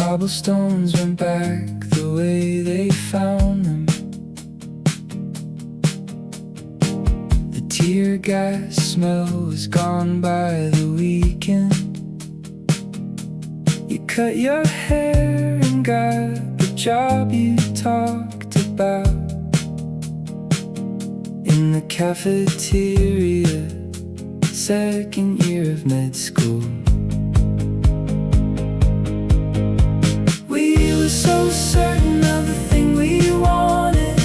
cobblestones went back the way they found them. The tear gas smell was gone by the weekend. You cut your hair and got the job you talked about in the cafeteria, second year of med school. We were so certain of the thing we wanted.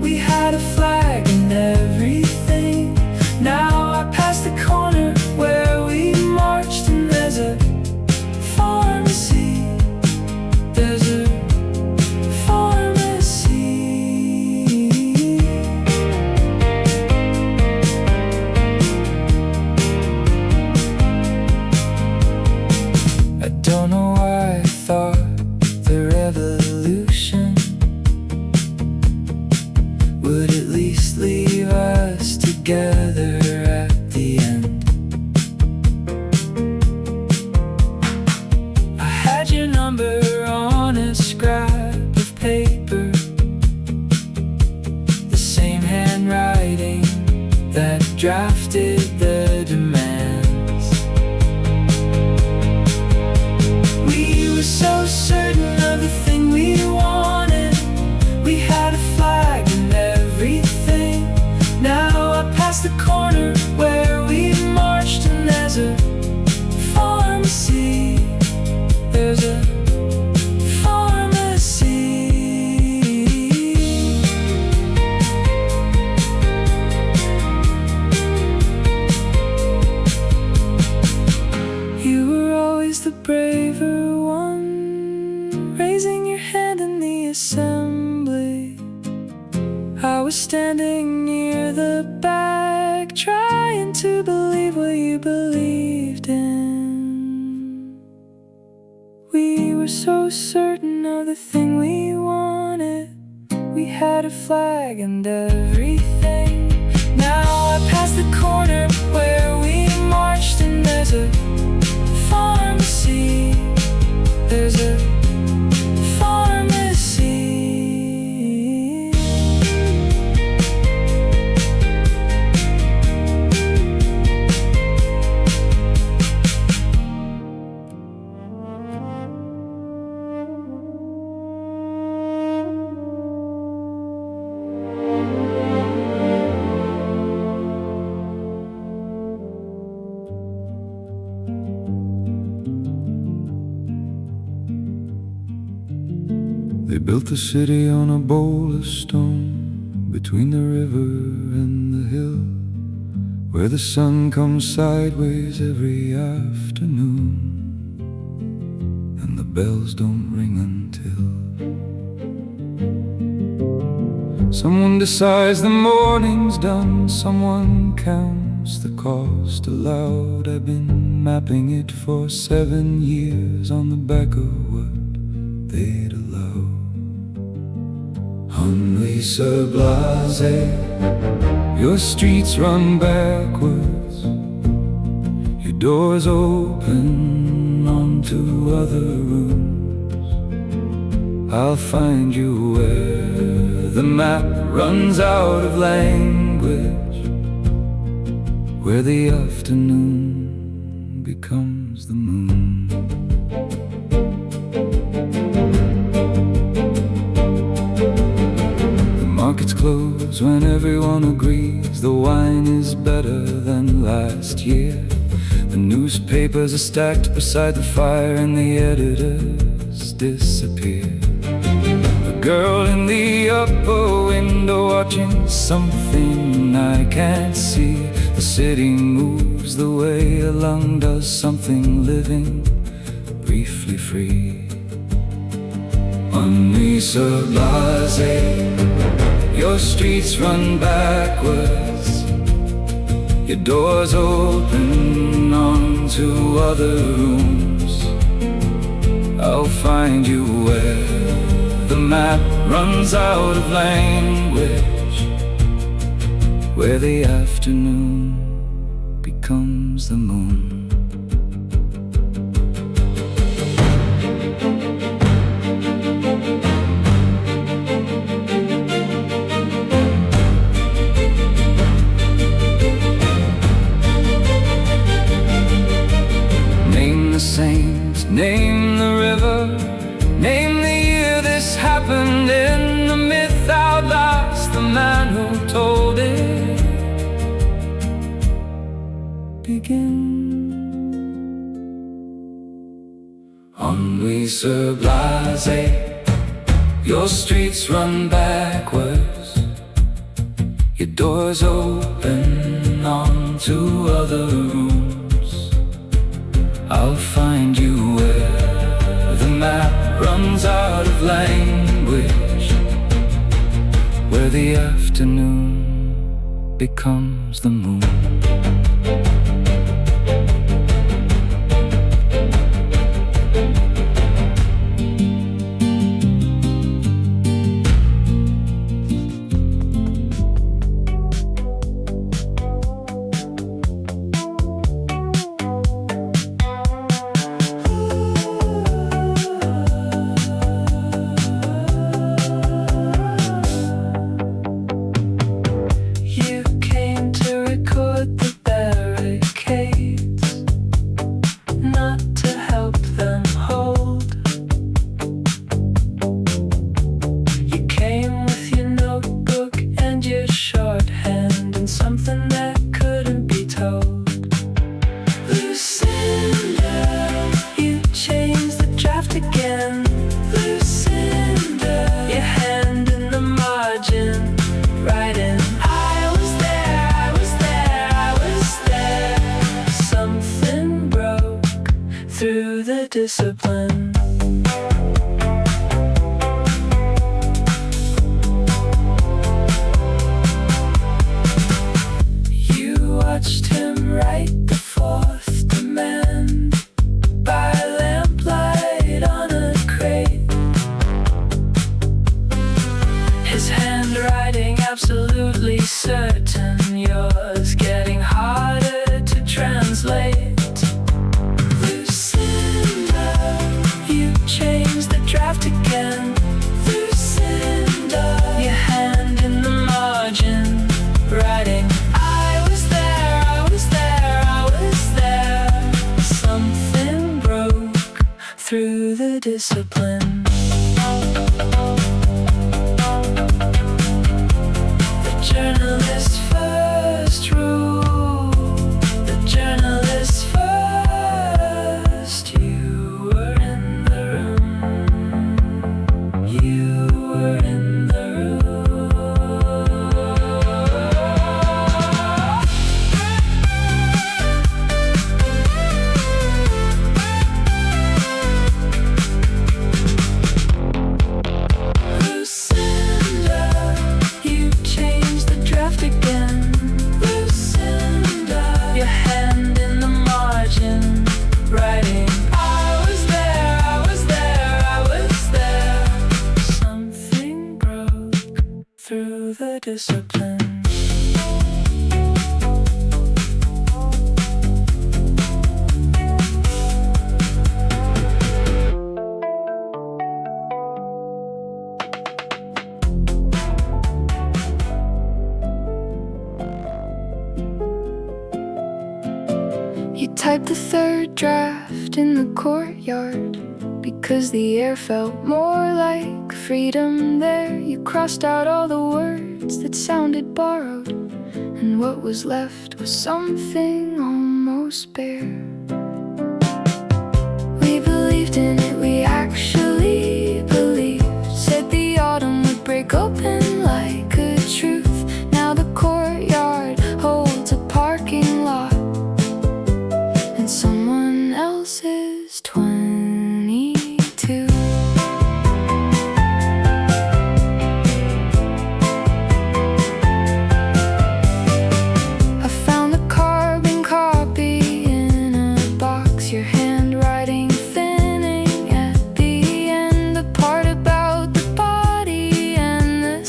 We had a flag and everything. Now I pass the corner where we marched, and there's a pharmacy. There's a pharmacy. I don't know why I thought the revolution would at least leave us together at the end. I had your number on a scrap of paper, the same handwriting that drafted the demands. We were so certain of the thing we wanted. We had a flag and everything. Now I pass the corner where we marched, and there's a pharmacy. There's a pharmacy. You were always the braver one, raising your hand in the assembly. I was standing near the back, trying to believe what you believed in. We were so certain of the thing we wanted. We had a flag and everything. Now I pass the corner where we marched, and there's a pharmacy. There's a pharmacy. They built the city on a bowl of stone between the river and the hill, where the sun comes sideways every afternoon, and the bells don't ring until someone decides the morning's done. Someone counts the cost aloud. I've been mapping it for 7 years on the back of what they'd allow. Ennui-sur-blasé, your streets run backwards, your doors open onto other rooms. I'll find you where the map runs out of language, where the afternoon becomes the moon. Markets close when everyone agrees the wine is better than last year. The newspapers are stacked beside the fire and the editors disappear. A girl in the upper window watching something I can't see. The city moves the way a lung does, something living, briefly free. Ennui-sur-blasé, your streets run backwards, your doors open onto other rooms. I'll find you where the map runs out of language, where the afternoon becomes the moon. Just name the river, name the year this happened. In the myth outlast the man who told it. Begin. Ennui-sur-blasé, your streets run backwards, your doors open onto other rooms. I'll find you where the map runs out of language, where the afternoon becomes the moon. Through the discipline, you watched him write the fourth demand by lamplight on a crate. His handwriting absolutely certain, yours getting harder to translate. Change the draft again, Lucinda. Your hand in the margin, writing, I was there, I was there, I was there. Something broke through the discipline. The journalist's first rule, the journalist's first, you were in the room. You were in the Lucinda, you changed the draft again. Lucinda, your hand in the margin, writing, I was there, I was there, I was there. Something broke through the discipline. You typed the third draft in the courtyard because the air felt more like freedom there. You crossed out all the words that sounded borrowed, and what was left was something almost bare. We believed in it, we actually believed. Said the autumn would break open like a truth. Now the courtyard holds a parking lot, and someone else's 22. I found a carbon copy in a box, your handwriting thinning at the end. The part about the body and the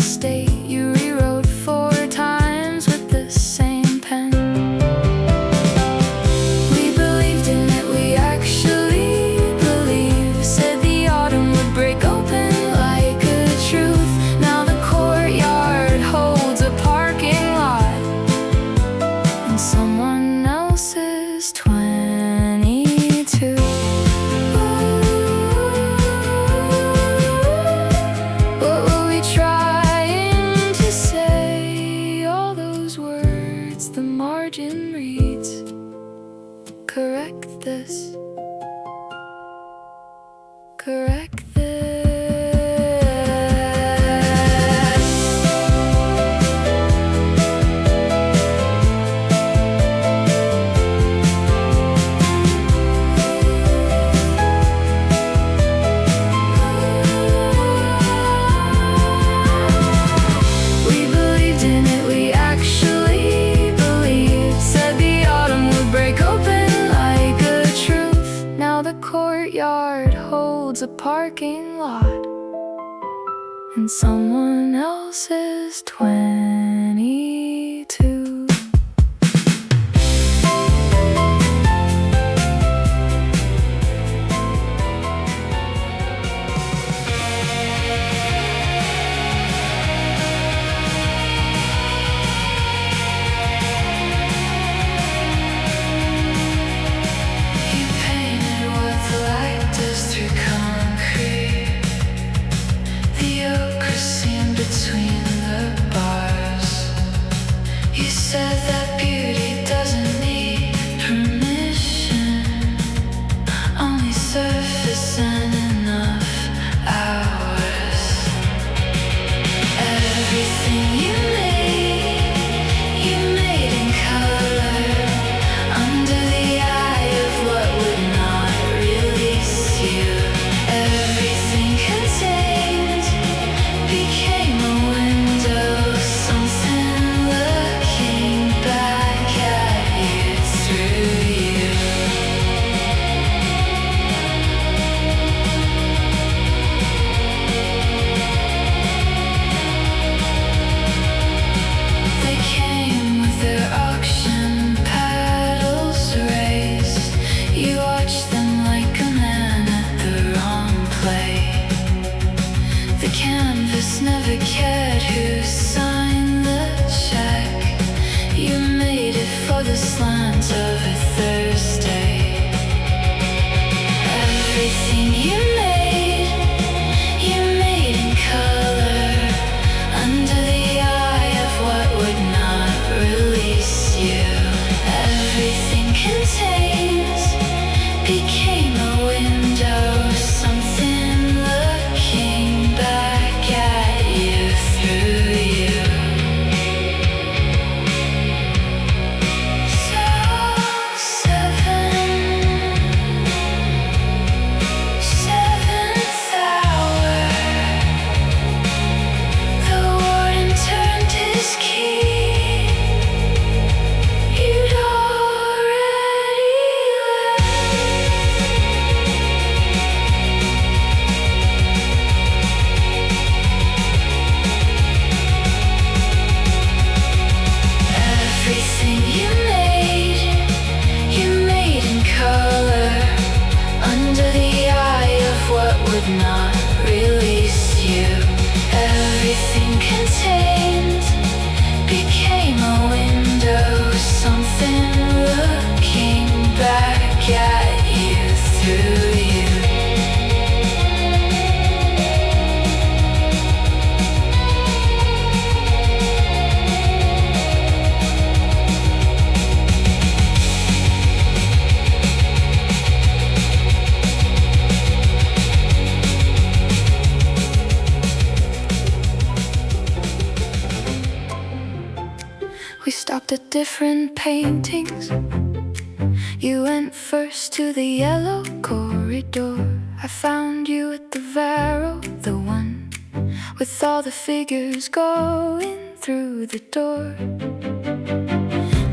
correct this. We believed in it, we actually believed. Said the autumn would break open like a truth. Now the courtyard holds a parking lot and someone else's 22. You painted what the light does through concrete, the ochre seam between the bars. You said that beauty doesn't need permission, only surface and enough hours. Everything you made in color, under the eye of what would not release you. Everything contained became a window, something looking back at you through you. They came with their auction paddles raised. You watched them like a man at the wrong play. The canvas never cared who signed the check. You made it for the slant of a Thursday. Everything you made in color, under the eye of what would not release you. Everything contained became a window, something looking back at you through you. So seventh hour, the warden turned his key. You'd already everything you made in color, under the eye of what would not release you. Everything contained became a window, something looking back at you through you. We stopped at different paintings. You went first to the yellow corridor. I found you at the Varo, the one with all the figures going through the door.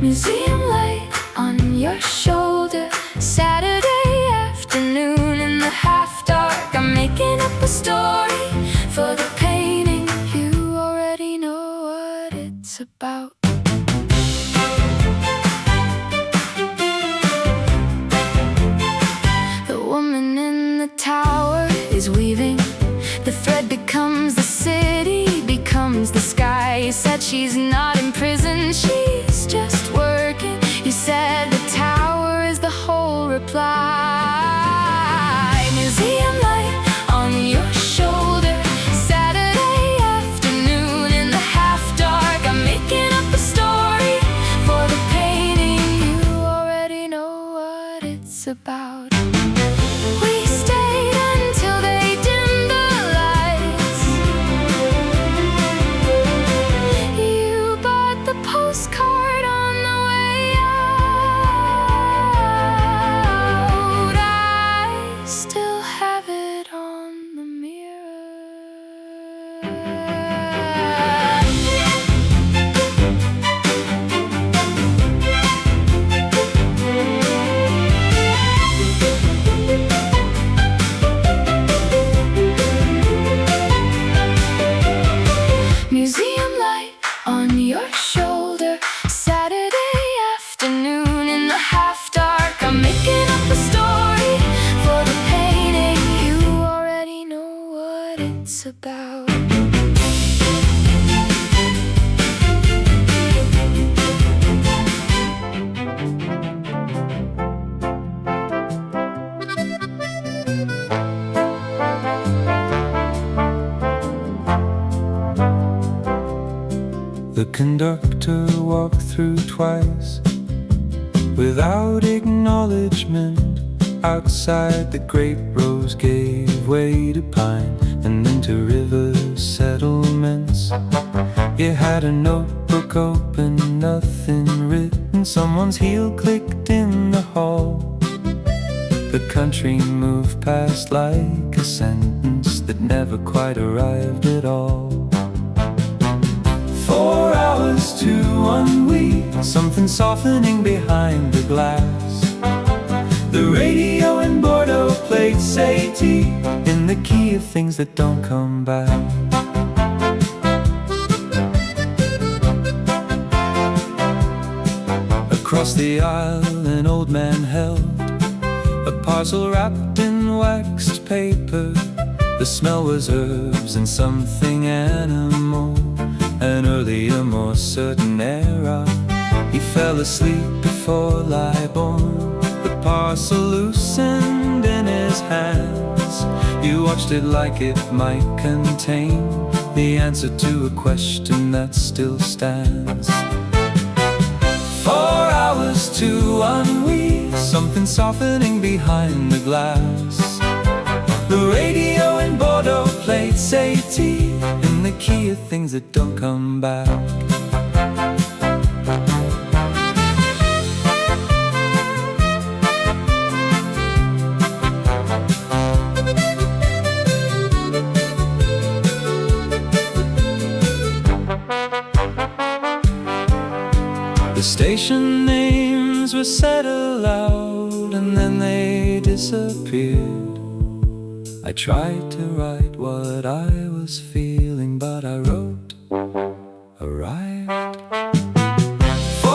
Museum light on your shoulder, Saturday afternoon in the half dark. I'm making up a story for the painting. You already know what it's about. The woman in the tower is weaving. The thread becomes the city, becomes the sky. You said she's not in prison, she's just working. You said the tower is the whole reply. Museum light on your shoulder, Saturday afternoon in the half dark. I'm making up a story for the painting. You already know what it's about. We stayed until the it's about. The conductor walked through twice without acknowledgement. Outside the grape rose gave way to pine and into river settlements. You had a notebook open, nothing written. Someone's heel clicked in the hall. The country moved past like a sentence that never quite arrived at all. 4 hours to ennui, something softening behind the glass. The radio in Bordeaux played Satie in the key of things that don't come back. Across the aisle an old man held a parcel wrapped in waxed paper. The smell was herbs and something animal, an earlier, more certain era. He fell asleep before lie born. The parcel loosened in his hands. You watched it like it might contain the answer to a question that still stands. 4 hours to ennui, something softening behind the glass. The radio in Bordeaux played Satie in the key of things that don't come back. The station names were said aloud and then they disappeared. I tried to write what I was feeling, but I wrote arrived. 4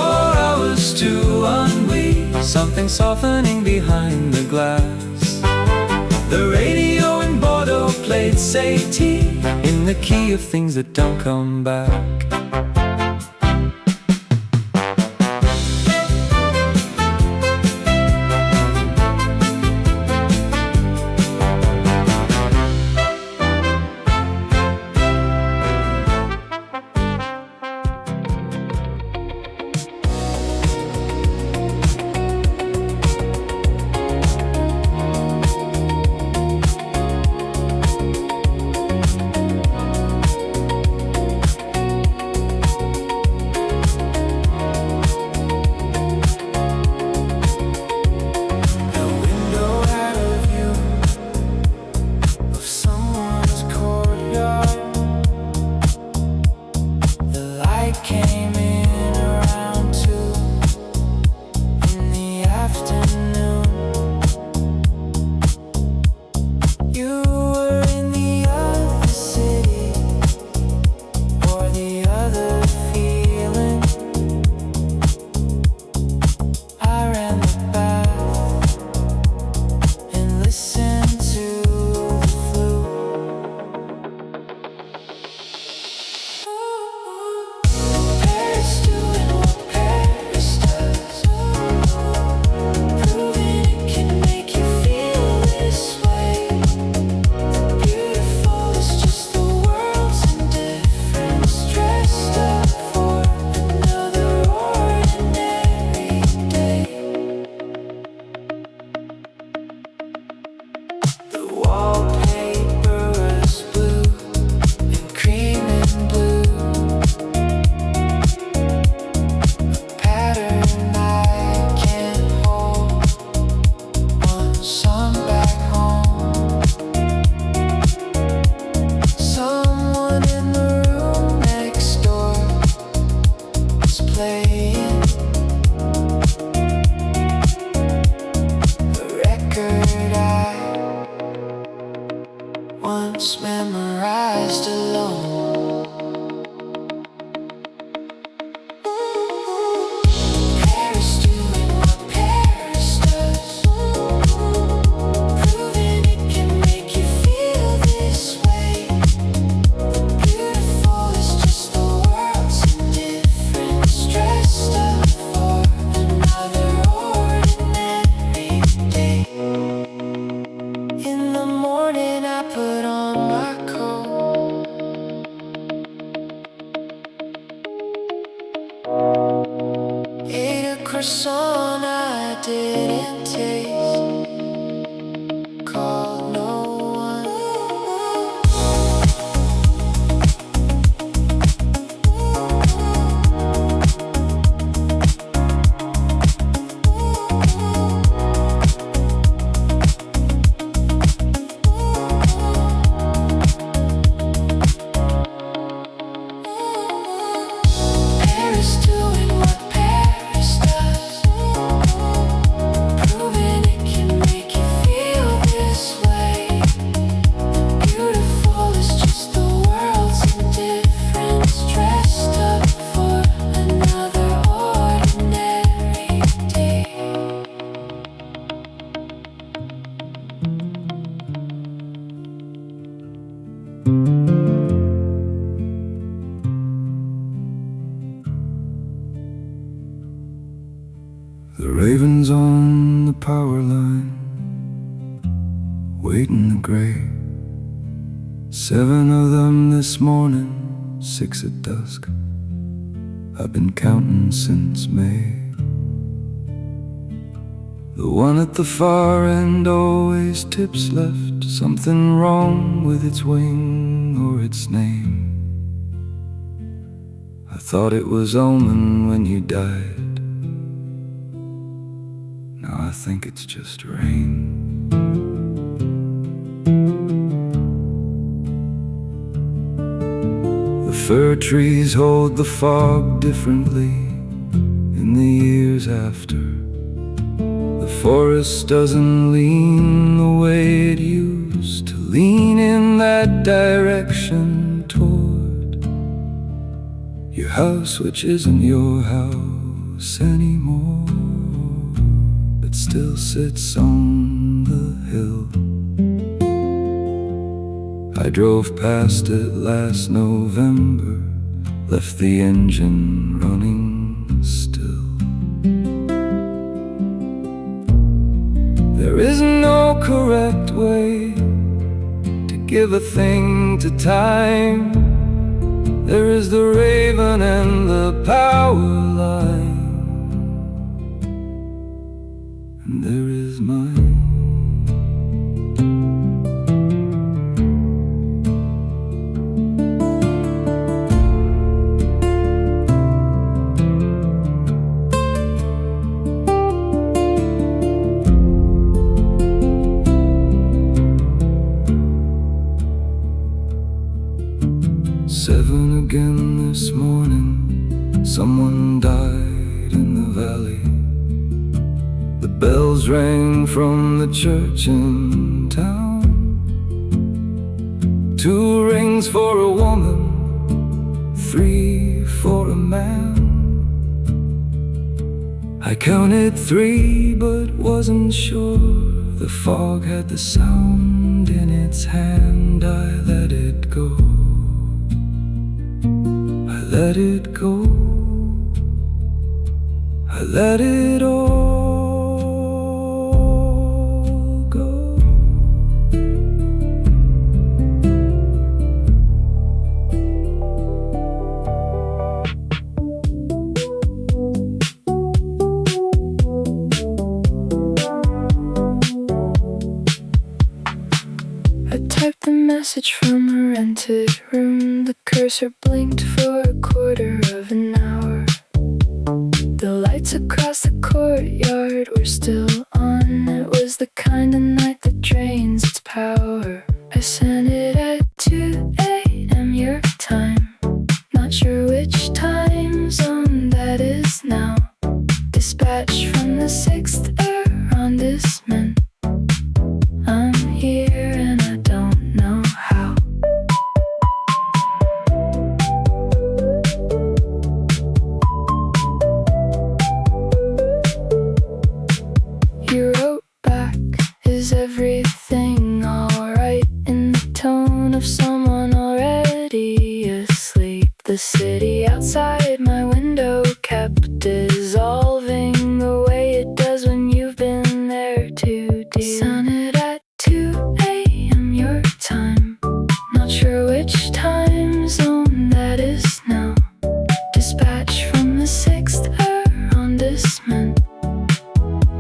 hours to ennui, something softening behind the glass. The radio in Bordeaux played Satie in the key of things that don't come back. once memorized alone. Paris doing what Paris does, proving it can make you feel this way. gray. 7 of them this morning, 6 at dusk. I've been counting since May. The one at the far end always tips left, something wrong with its wing or its name. I thought it was omen when you died. Now I think it's just rain. The fir trees hold the fog differently in the years after. The forest doesn't lean the way it used to lean in that direction toward your house, which isn't your house anymore, but still sits on the hill. I drove past it last November, left the engine running still. There is no correct way to give a thing to time. There is the raven and the power line, and there is mine. 7 again this morning, someone died in the valley. The bells rang from the church in town. 2 rings for a woman, 3 for a man. I counted 3 but wasn't sure. The fog had the sound in its hand. I let it go. I let it go. I let it all go. I typed the message from a rented room. The cursor blinked for a quarter of an hour. The lights across the courtyard were still on. It was the kind of night that drains its power. I sent it at 2 a.m. your time. Not sure which time zone that is now. Dispatch from the 6th arrondissement. I'm here and I don't know how. You wrote back, is everything alright? In the tone of someone already asleep. The city outside my window kept dissolving the way it does when you've been there too deep. Sent it at 2 a.m. your time. Not sure which time zone that is now. Dispatch from the 6th arrondissement.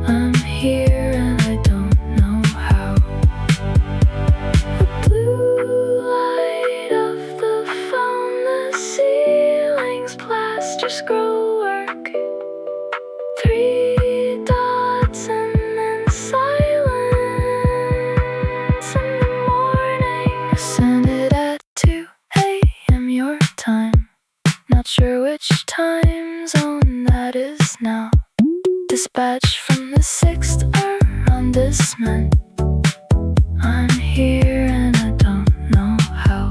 I'm here and I don't know how. The blue light of the phone, the ceiling's plaster scroll work. 3 dots and then silence in the morning. Send it at 2 a.m. your time. Not sure which time zone that is now. Dispatch from the 6th arrondissement. I'm here and I don't know how.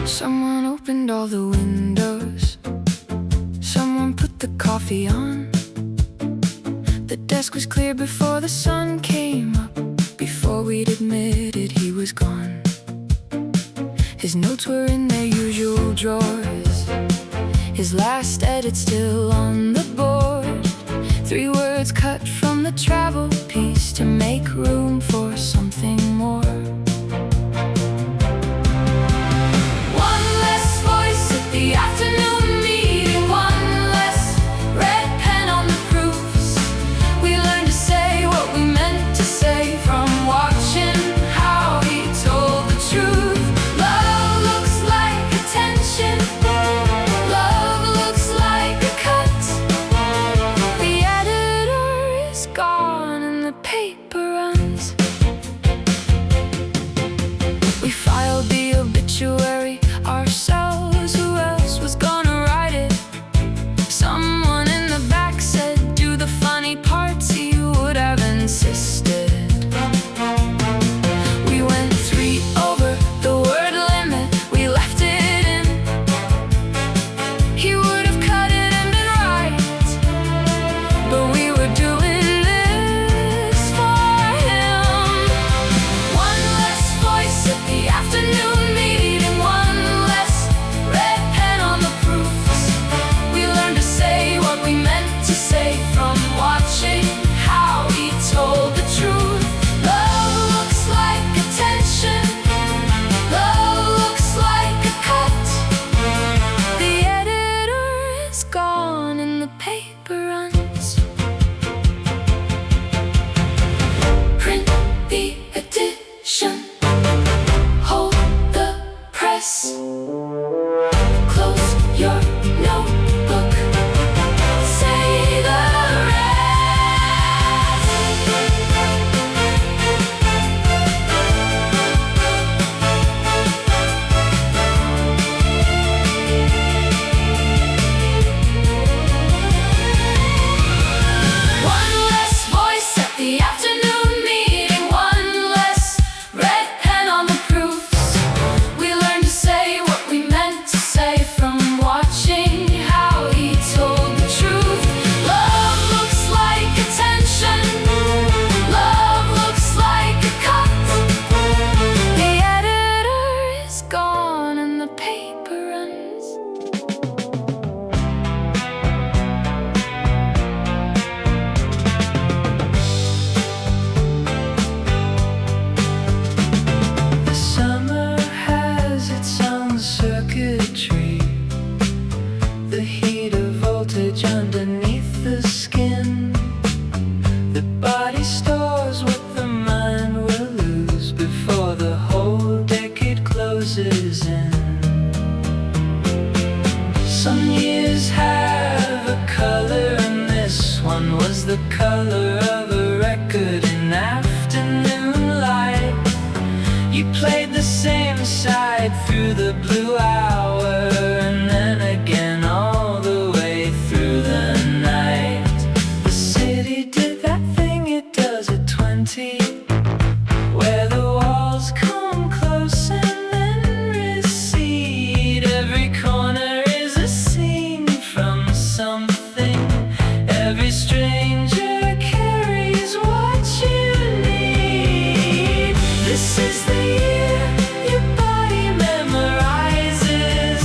Someone opened all the windows. Someone put the coffee on. The desk was clear before the sun came up. Before we'd admitted he was gone. His notes were in their usual drawers, his last edit still on the board. 3 words cut from the travel piece to make room for something more. One less voice at the afternoon meeting, one less red pen on the proofs. We learned to say what we meant to say from watching how he told the truth. Love looks like attention, love looks like a cut. The editor is gone and the paper runs. We filed the obituary ourselves. Who else was gonna write it? Someone in the back said, do the funny parts. He would have insisted. We went 3 over the word limit, we left it in. He would have cut it and been right, but we were doing this for him. One less voice at the afternoon meeting, one less red pen on the proofs. We learned to say what we meant to say from watching how he told the truth. Love looks like attention, love looks like a cut. The editor is gone and the paper runs. Print the edition, hold the press, close your notebook, say the One less voice at the afternoon meeting, one less red pen on the proofs. We learned to say what we meant to say from watching how he told the truth. Love looks like attention, love looks like a cut. The editor is gone and the paper runs. The summer has its own circuitry, the heat of voltage underneath the skin. The body stores what the mind will lose before the whole decade closes in. Some years have a color, and this one was the color of a record in afternoon light. You played the same side through the blue hour, and then again all the way through the night. The city did that thing it does at 20, where the walls come close and then recede. Every corner is a scene from something. Every stranger carries what you need. This is the year your body memorizes.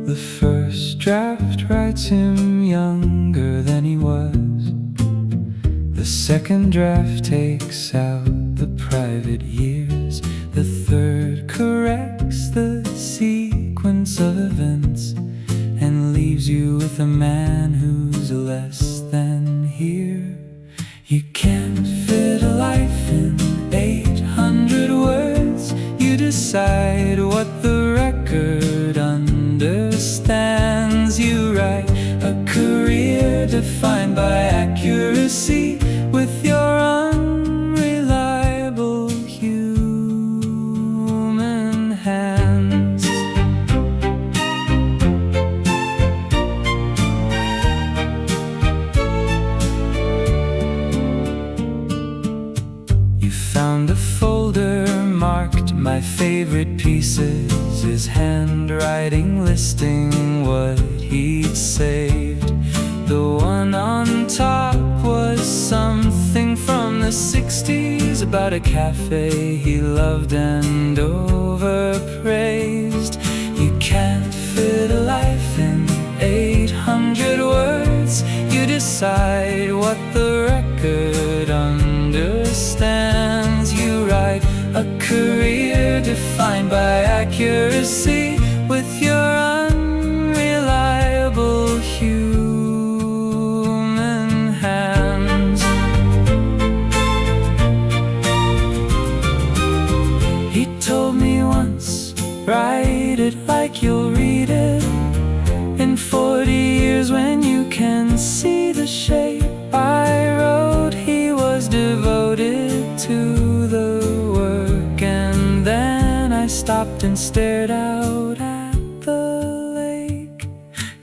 The first draft writes him younger than he was. The second draft takes out the private years. The third corrects the sequence of events and leaves you with a man who's less than here. You can't fit a life in 800 words. You decide what the record understands. You write a career defined by accuracy with your unreliable human hands. You found a folder marked my favorite pieces, his handwriting listing what he'd saved. The one on top was something from the 60s about a cafe he loved and overpraised. You can't fit a life in 800 words. You decide what the record understands. You write a career defined by accuracy with your unreliable human hands. He told me once, write it like you'll read it in 40 years when you can see the shape I wrote. He was devoted to the work, and then I stopped and stared out at the lake.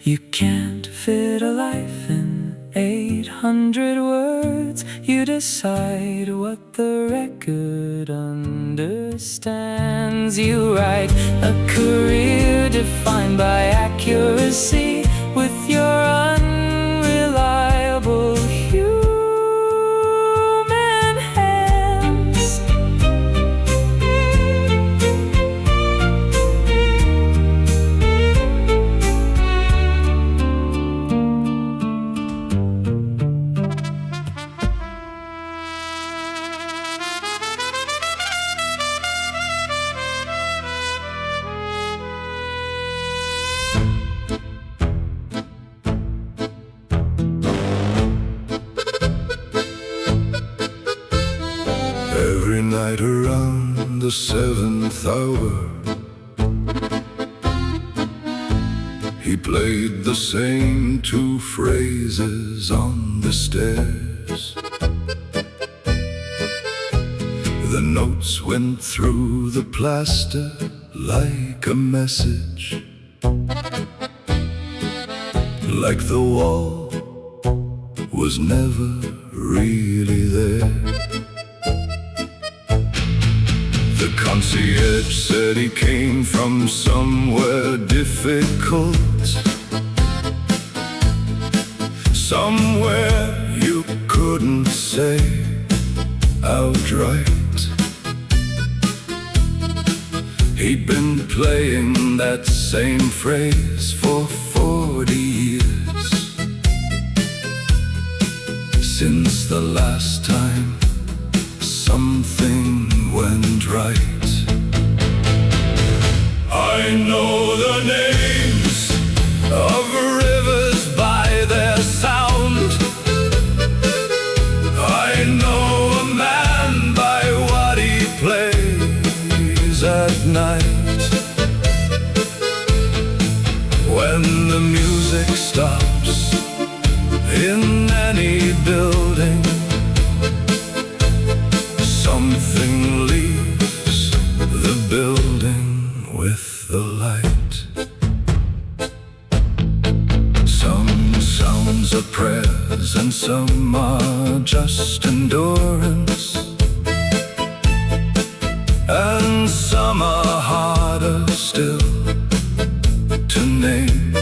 You can't fit a life in 800 words. You decide what the record understands. You write a career defined by accuracy with your unreliable human hands. Every night around the 7th hour, he played the same two phrases on the stairs. The notes went through the plaster like a message, like the wall was never really there. The concierge said he came from somewhere difficult, somewhere you couldn't say outright. He'd been playing that same phrase for 40 years, since the last time something went right. I know the names of rivers by their sound. I know a man by what he plays at night. When the music stops in any building, something leaves the building with the light. Some sounds are prayers and some are just endurance, and some are harder still to name.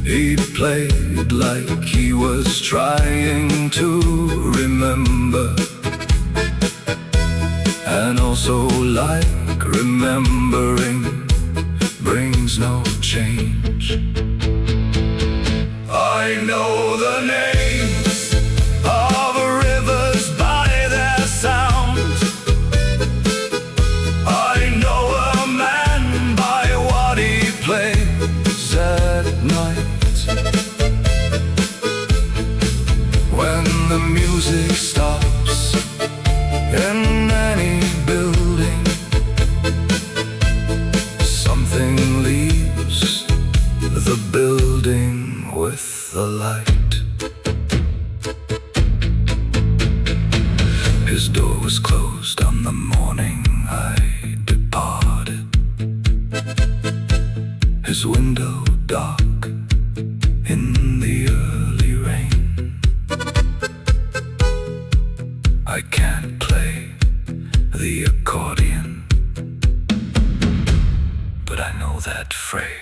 He played like he was trying to remember, and also like remembering brings no change. I know the names of rivers by their sound. I know a man by what he plays at night. When the music stops in any building, something leaves the building with the light. His door was closed on the morning I departed. His window dark in the early rain. I can't play the accordion, but I know that phrase.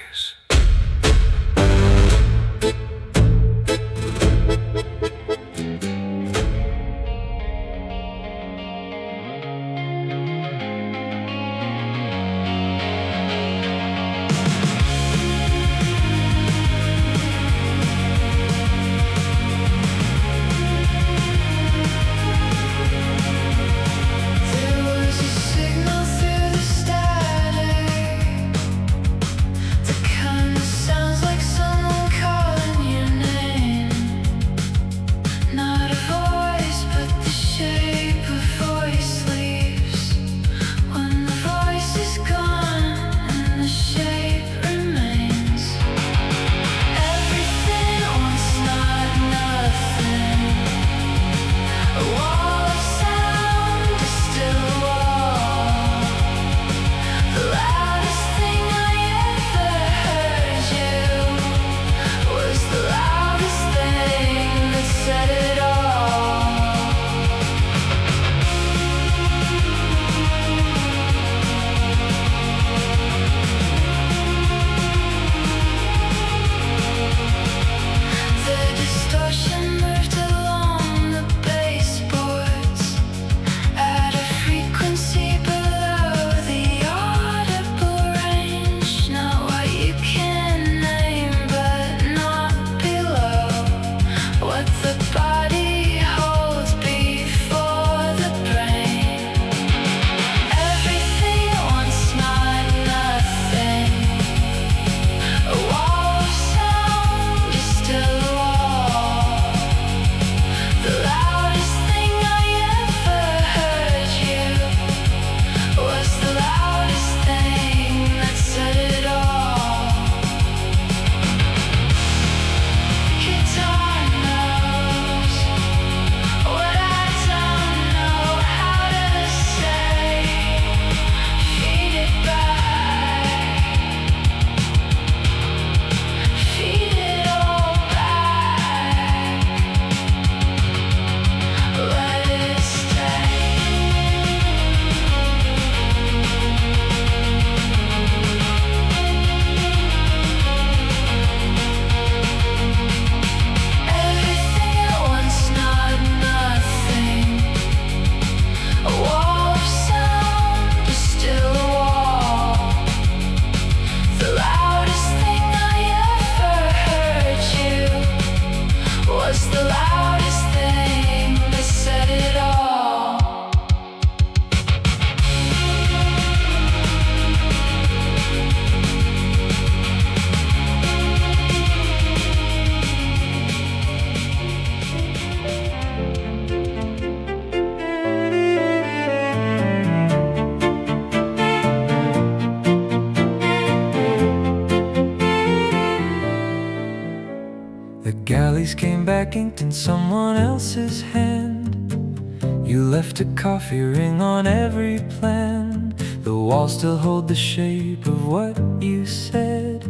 Came back inked in someone else's hand. You left a coffee ring on every plan. The walls still hold the shape of what you said.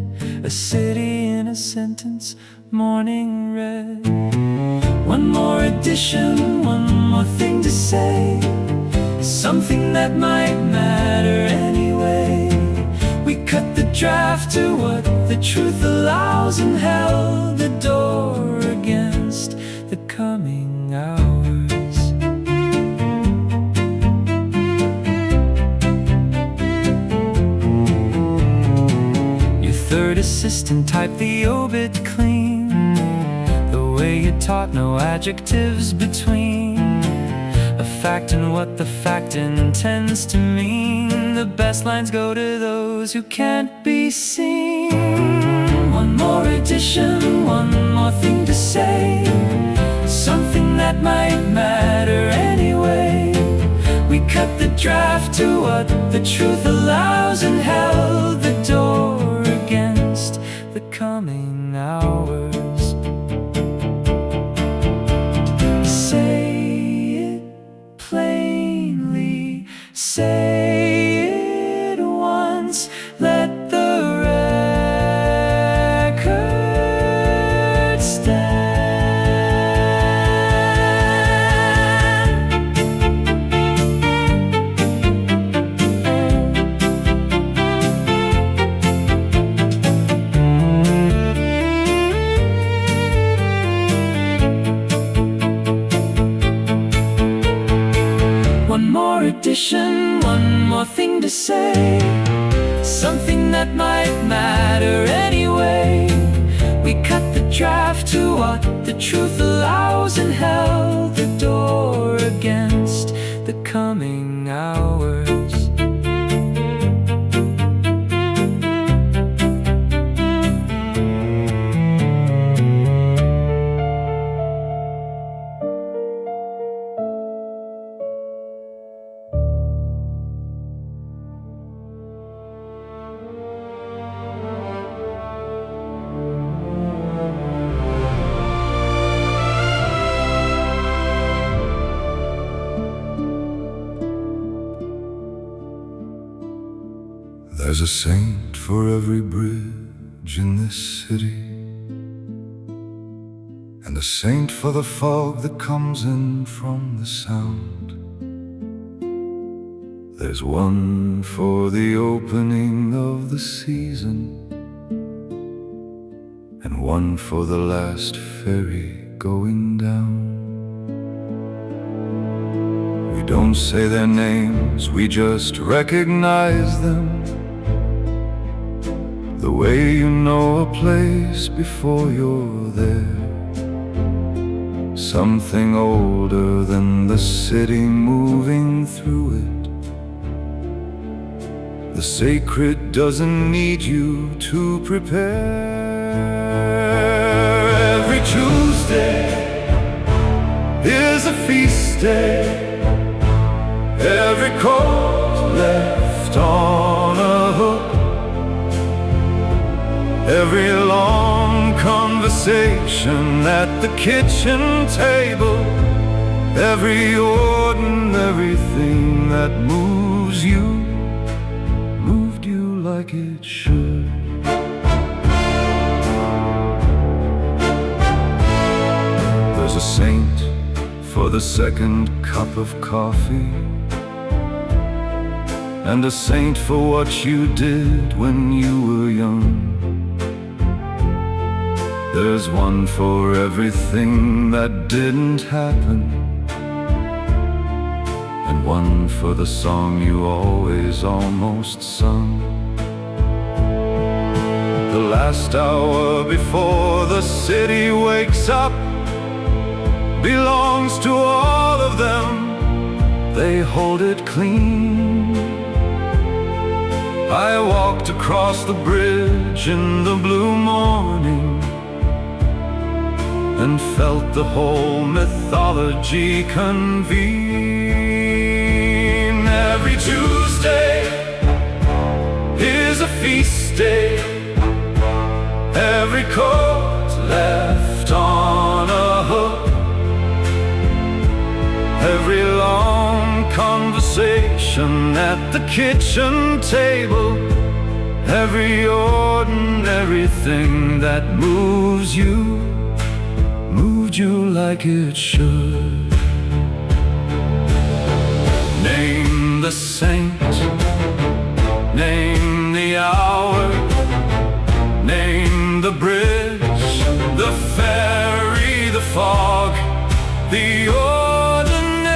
A city in a sentence, morning red. One more addition, one more thing to say, something that might matter anyway. We cut the draft to what the truth allows and held the door against the coming hours. You word assistant type the obit clean. The way you taught, no adjectives between a fact and what the fact intends to mean. The best lines go to those who can't be seen. One more addition, one more thing to say, something that might matter anyway. We cut the draft to what the truth allows and held the door against the coming hours. Say it plainly, say it once, let the record stand. One more addition, one more thing to say, something that might matter anyway. We cut the draft to what the truth allows and held the door against the coming hours. There's a saint for every bridge in this city, and a saint for the fog that comes in from the sound. There's one for the opening of the season, and one for the last ferry going down. We don't say their names, we just recognize them, the way you know a place before you're there. Something older than the city moving through it. The sacred doesn't need you to prepare. Every Tuesday is a feast day. Every coat left on a hook. Every long conversation at the kitchen table. Every ordinary thing that moves you, moved you like it should. There's a saint for the second cup of coffee, and a saint for what you did when you were young. There's one for everything that didn't happen, and one for the song you always almost sung. The last hour before the city wakes up belongs to all of them. They hold it clean. I walked across the bridge in the blue morning and felt the whole mythology convene. Every Tuesday is a feast day. Every coat left on a hook. Every long conversation at the kitchen table. Every ordinary thing that moves you, moved you like it should. Name the saint, name the hour, name the bridge, the ferry, the fog. The ordinary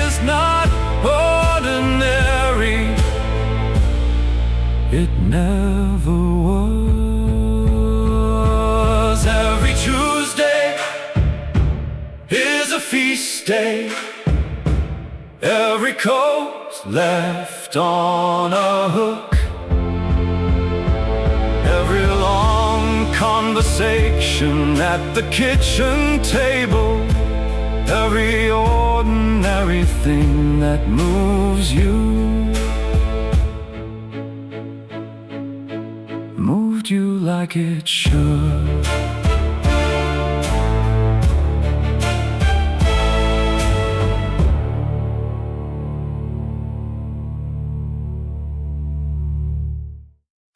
is not ordinary. it never was. Every Tuesday is a feast day. Every coat left on a hook. Every long conversation at the kitchen table. Every ordinary thing that moves you, moved you like it should.